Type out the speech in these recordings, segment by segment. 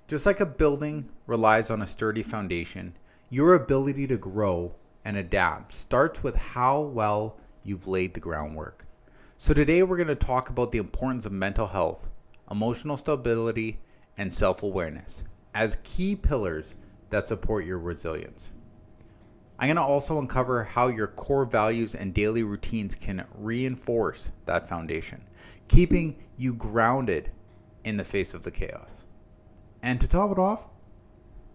Just like a building relies on a sturdy foundation, your ability to grow and adapt starts with how well you've laid the groundwork. So today we're going to talk about the importance of mental health, emotional stability, and self-awareness as key pillars that support your resilience. I'm going to also uncover how your core values and daily routines can reinforce that foundation, keeping you grounded in the face of the chaos. And to top it off,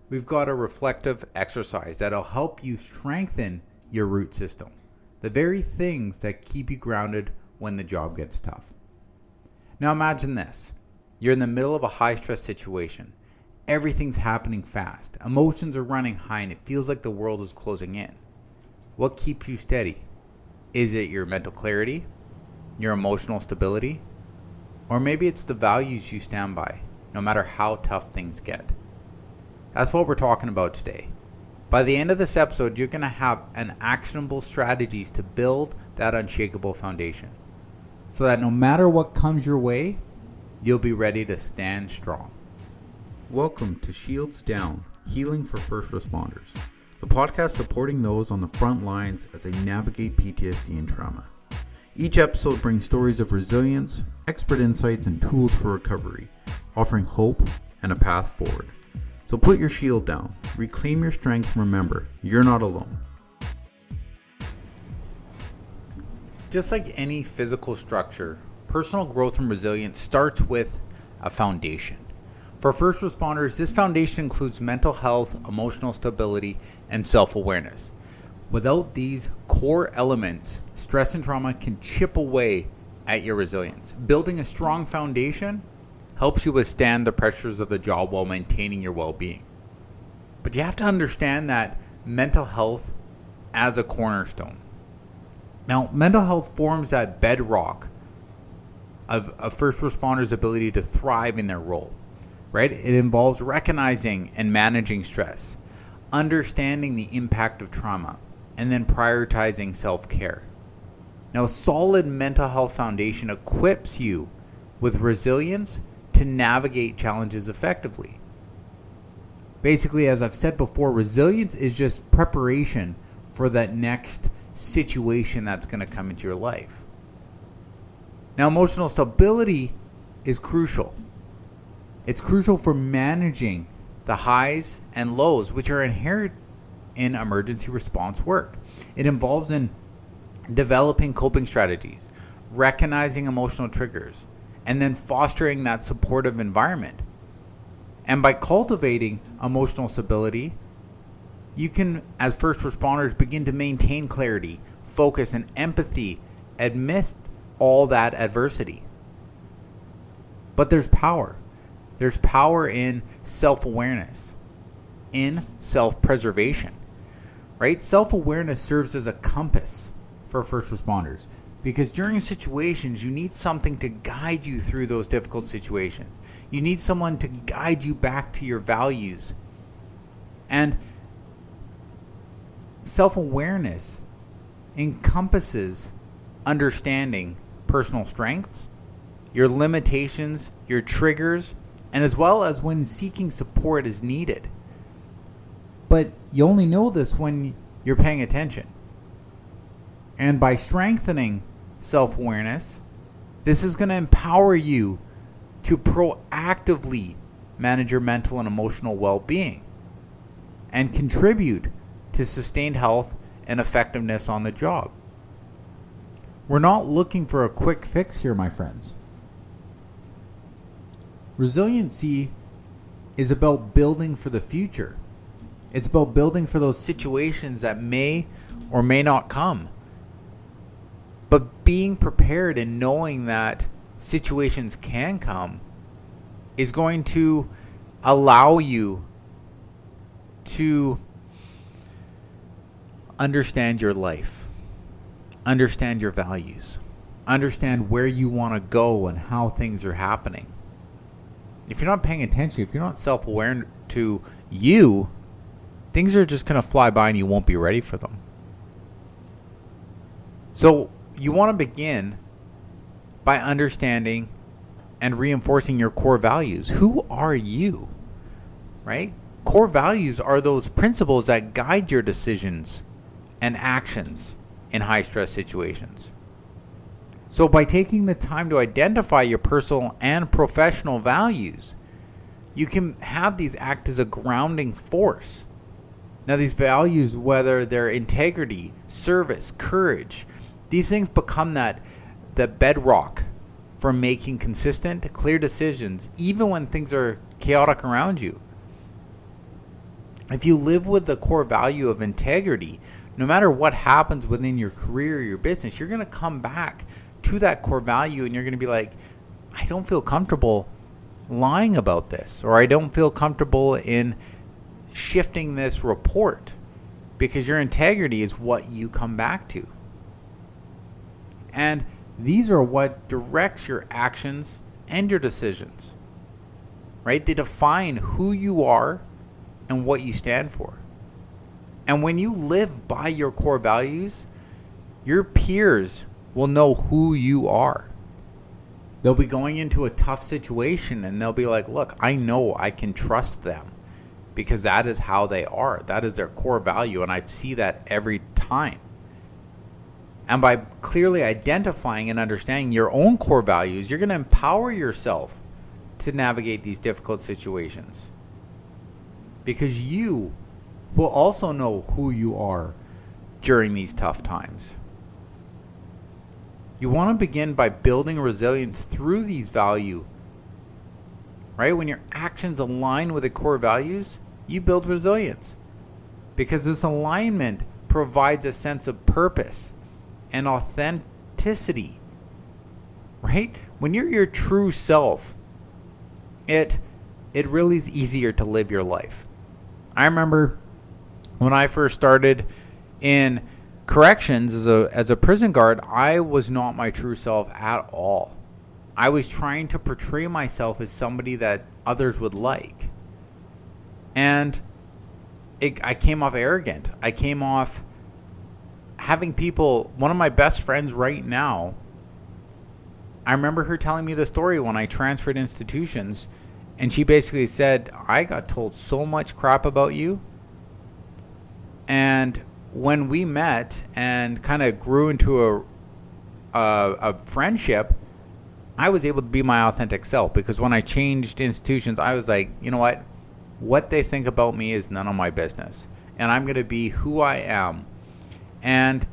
we've got a reflective exercise that'll help you strengthen your root system, the very things that keep you grounded when the job gets tough. Now imagine this. You're in the middle of a high-stress situation. Everything's happening fast. Emotions are running high and it feels like the world is closing in. What keeps you steady? Is it your mental clarity, your emotional stability, or maybe it's the values you stand by, no matter how tough things get? That's what we're talking about today. By the end of this episode, you're going to have an actionable strategies to build that unshakable foundation so that no matter what comes your way, you'll be ready to stand strong. Welcome to Shields Down, Healing for First Responders, the podcast supporting those on the front lines as they navigate PTSD and trauma. Each episode brings stories of resilience, expert insights, and tools for recovery, offering hope and a path forward. So put your shield down, reclaim your strength, and remember, you're not alone. Just like any physical structure, personal growth and resilience starts with a foundation. For first responders, this foundation includes mental health, emotional stability, and self-awareness. Without these core elements, stress and trauma can chip away at your resilience. Building a strong foundation helps you withstand the pressures of the job while maintaining your well-being. But you have to understand that mental health as a cornerstone. Now, mental health forms that bedrock of a first responder's ability to thrive in their role, right? It involves recognizing and managing stress, understanding the impact of trauma, and then prioritizing self-care. Now, a solid mental health foundation equips you with resilience to navigate challenges effectively. Basically, as I've said before, resilience is just preparation for that next situation that's going to come into your life. Now, emotional stability is crucial. It's crucial for managing the highs and lows, which are inherent in emergency response work. It involves in developing coping strategies, recognizing emotional triggers, and then fostering that supportive environment. And by cultivating emotional stability, you can, as first responders, begin to maintain clarity, focus, and empathy amidst all that adversity. But there's power. There's power in self-awareness, in self-preservation, right? Self-awareness serves as a compass for first responders, because during situations, you need something to guide you through those difficult situations. You need someone to guide you back to your values. And self-awareness encompasses understanding personal strengths, your limitations, your triggers, and as well as when seeking support is needed. But you only know this when you're paying attention. And by strengthening self-awareness, this is going to empower you to proactively manage your mental and emotional well-being and contribute to sustained health and effectiveness on the job. We're not looking for a quick fix here, my friends. Resiliency is about building for the future. It's about building for those situations that may or may not come. But being prepared and knowing that situations can come is going to allow you to understand your life, understand your values, understand where you want to go and how things are happening. If you're not paying attention, if you're not self-aware to you, things are just going to fly by and you won't be ready for them. So you want to begin by understanding and reinforcing your core values. Who are you? right? Core values are those principles that guide your decisions and actions in high stress situations. So by taking the time to identify your personal and professional values, you can have these act as a grounding force. Now these values, whether they're integrity, service, courage, these things become the bedrock for making consistent, clear decisions, even when things are chaotic around you. If you live with the core value of integrity, no matter what happens within your career or your business, you're going to come back to that core value and you're going to be like, I don't feel comfortable lying about this, or I don't feel comfortable in shifting this report, because your integrity is what you come back to. And these are what directs your actions and your decisions, right? They define who you are and what you stand for. And when you live by your core values, your peers will know who you are. They'll be going into a tough situation and they'll be like, look, I know I can trust them because that is how they are. That is their core value. And I see that every time. And by clearly identifying and understanding your own core values, you're going to empower yourself to navigate these difficult situations. Because you will also know who you are during these tough times. You want to begin by building resilience through these values, right? When your actions align with the core values, you build resilience. Because this alignment provides a sense of purpose and authenticity, right? When you're your true self, it really is easier to live your life. I remember when I first started in corrections as a prison guard, I was not my true self at all. I was trying to portray myself as somebody that others would like. And I came off arrogant. I came off having people, one of my best friends right now, I remember her telling me the story when I transferred institutions, and she basically said, I got told so much crap about you. And when we met and kind of grew into a friendship, I was able to be my authentic self, because when I changed institutions, I was like, you know what they think about me is none of my business, and I'm going to be who I am. And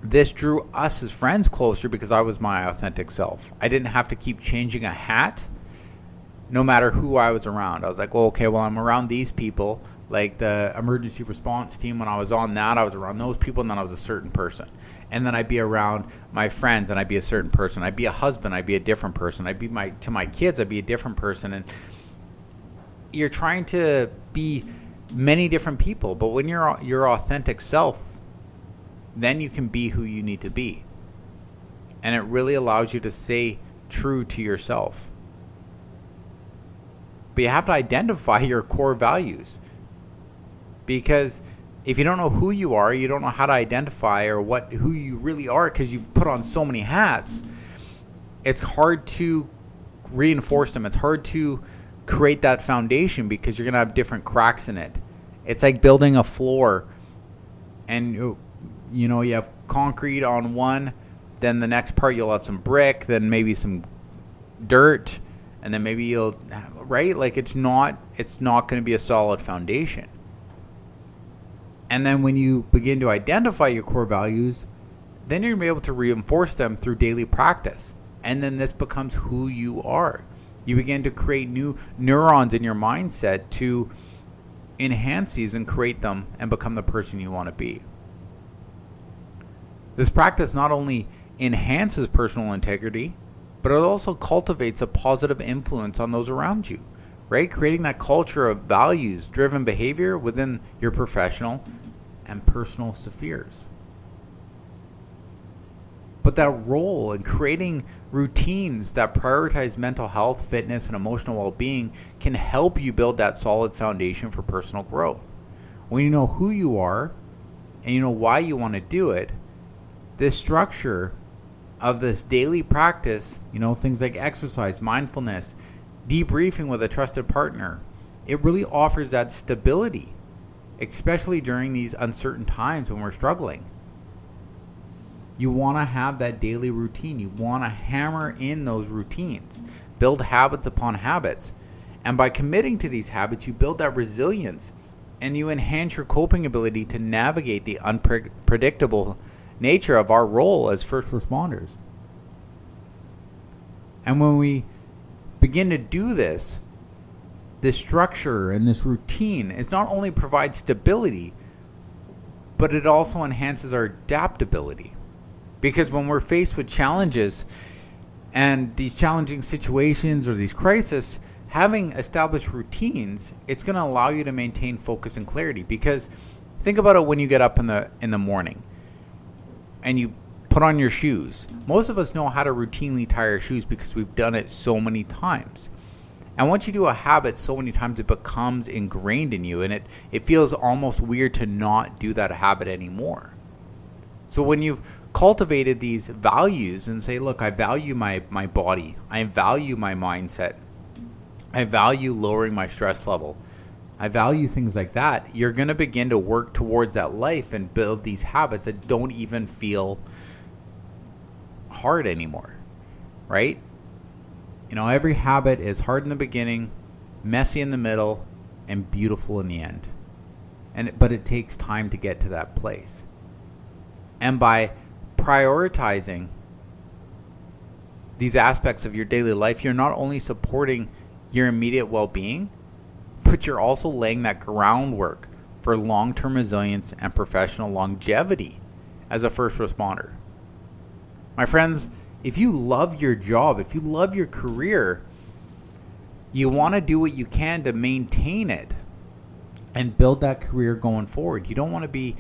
this drew us as friends closer because I was my authentic self. I didn't have to keep changing a hat no matter who I was around. I was like, well, okay, well, I'm around these people, like the emergency response team. When I was on that, I was around those people, and then I was a certain person. And then I'd be around my friends, and I'd be a certain person. I'd be a husband, I'd be a different person. I'd be to my kids, I'd be a different person. And you're trying to be many different people, but when you're your authentic self, then you can be who you need to be. And it really allows you to stay true to yourself. But you have to identify your core values. Because if you don't know who you are, you don't know how to identify or who you really are, because you've put on so many hats, it's hard to reinforce them. It's hard to create that foundation because you're going to have different cracks in it. It's like building a floor, and you have concrete on one, then the next part you'll have some brick, then maybe some dirt, and then maybe right? Like it's not going to be a solid foundation. And then when you begin to identify your core values, then you're going to be able to reinforce them through daily practice. And then this becomes who you are. You begin to create new neurons in your mindset to enhance these and create them and become the person you want to be. This practice not only enhances personal integrity, but it also cultivates a positive influence on those around you, right? Creating that culture of values-driven behavior within your professional and personal spheres. But that role in creating routines that prioritize mental health, fitness, and emotional well-being can help you build that solid foundation for personal growth. When you know who you are and you know why you want to do it, this structure of this daily practice, things like exercise, mindfulness, debriefing with a trusted partner, it really offers that stability, especially during these uncertain times when we're struggling. You want to have that daily routine. You want to hammer in those routines, build habits upon habits. And by committing to these habits, you build that resilience and you enhance your coping ability to navigate the unpredictable nature of our role as first responders. And when we begin to do this structure and this routine is not only provides stability, but it also enhances our adaptability. Because when we're faced with challenges and these challenging situations or these crises, having established routines, it's going to allow you to maintain focus and clarity. Because think about it when you get up in the morning and you put on your shoes. Most of us know how to routinely tie our shoes because we've done it so many times. And once you do a habit so many times, it becomes ingrained in you, and it feels almost weird to not do that habit anymore. So when you've cultivated these values and say, look, I value my body, I value my mindset, I value lowering my stress level, I value things like that, you're going to begin to work towards that life and build these habits that don't even feel hard anymore, right? You know, every habit is hard in the beginning, messy in the middle, and beautiful in the end. But it takes time to get to that place. And by prioritizing these aspects of your daily life, you're not only supporting your immediate well-being, but you're also laying that groundwork for long-term resilience and professional longevity as a first responder. My friends, if you love your job, if you love your career, you want to do what you can to maintain it and build that career going forward. You don't want to be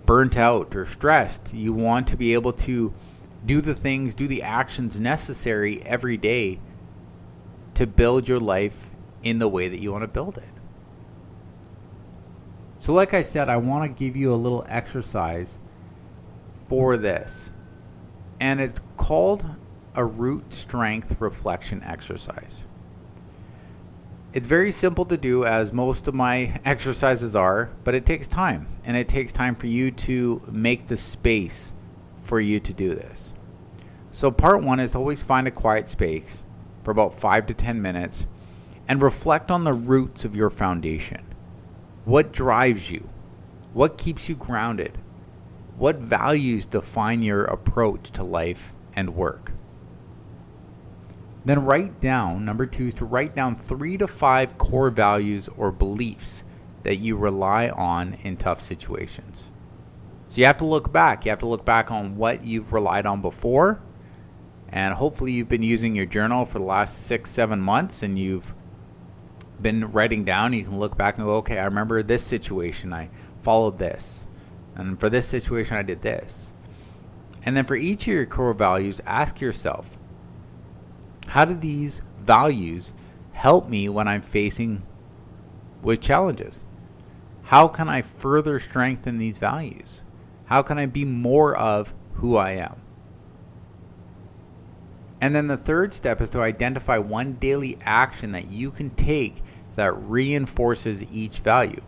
burnt out or stressed. You want to be able to do the actions necessary every day to build your life in the way that you want to build it. So like I said, I want to give you a little exercise for this. And it's called a root strength reflection exercise. It's very simple to do, as most of my exercises are, but it takes time. And it takes time for you to make the space for you to do this. So part one is always find a quiet space for about 5 to 10 minutes and reflect on the roots of your foundation. What drives you? What keeps you grounded? What values define your approach to life and work? Then number 2 is to write down 3 to 5 core values or beliefs that you rely on in tough situations. So you have to look back. You have to look back on what you've relied on before. And hopefully you've been using your journal for the last 6-7 months and you've been writing down. You can look back and go, okay, I remember this situation. I followed this. And for this situation, I did this. And then for each of your core values, ask yourself, how do these values help me when I'm facing with challenges? How can I further strengthen these values? How can I be more of who I am? And then the third step is to identify one daily action that you can take that reinforces each value.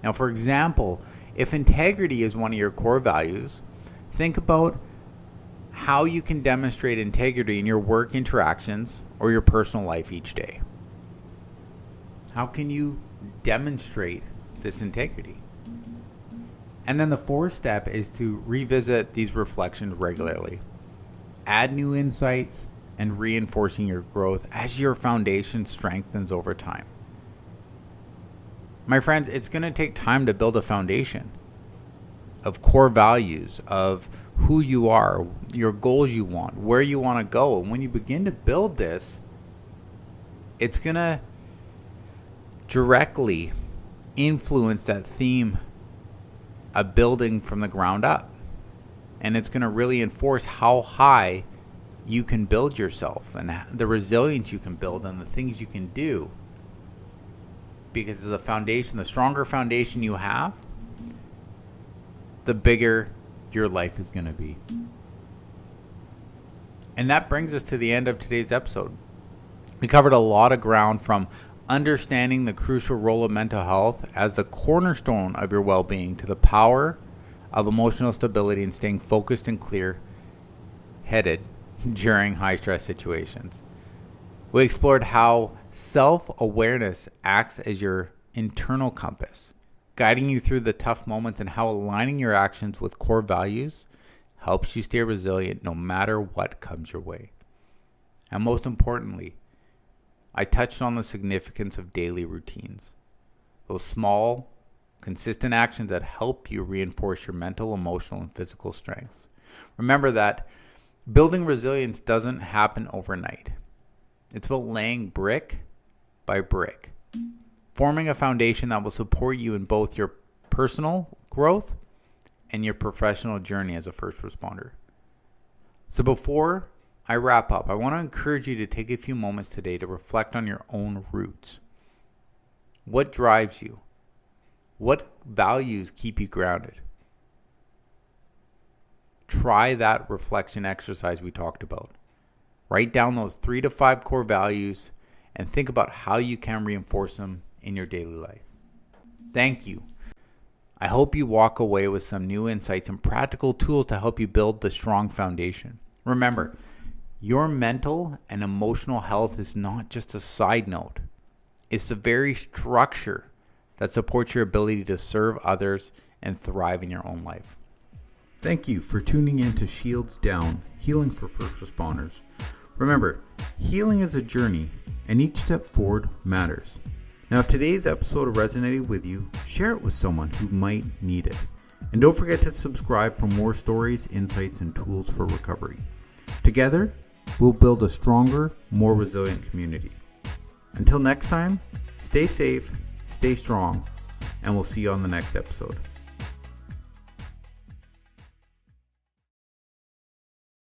Now, for example, if integrity is one of your core values, think about how you can demonstrate integrity in your work interactions or your personal life each day. How can you demonstrate this integrity? And then the fourth step is to revisit these reflections regularly. Add new insights and reinforcing your growth as your foundation strengthens over time. My friends, it's going to take time to build a foundation of core values, of who you are, your goals you want, where you want to go. And when you begin to build this, it's going to directly influence that theme of building from the ground up. And it's going to really enforce how high you can build yourself and the resilience you can build and the things you can do. Because the foundation, the stronger foundation you have, the bigger your life is going to be. And that brings us to the end of today's episode. We covered a lot of ground, from understanding the crucial role of mental health as the cornerstone of your well-being to the power of emotional stability and staying focused and clear-headed during high-stress situations. We explored how self-awareness acts as your internal compass, guiding you through the tough moments, and how aligning your actions with core values helps you stay resilient no matter what comes your way. And most importantly, I touched on the significance of daily routines. Those small, consistent actions that help you reinforce your mental, emotional, and physical strengths. Remember that building resilience doesn't happen overnight. It's about laying brick by brick, forming a foundation that will support you in both your personal growth and your professional journey as a first responder. So before I wrap up, I want to encourage you to take a few moments today to reflect on your own roots. What drives you? What values keep you grounded? Try that reflection exercise we talked about. Write down those 3 to 5 core values and think about how you can reinforce them in your daily life. Thank you. I hope you walk away with some new insights and practical tools to help you build the strong foundation. Remember, your mental and emotional health is not just a side note. It's the very structure that supports your ability to serve others and thrive in your own life. Thank you for tuning in to Shields Down, Healing for First Responders. Remember, healing is a journey, and each step forward matters. Now, if today's episode resonated with you, share it with someone who might need it. And don't forget to subscribe for more stories, insights, and tools for recovery. Together, we'll build a stronger, more resilient community. Until next time, stay safe, stay strong, and we'll see you on the next episode.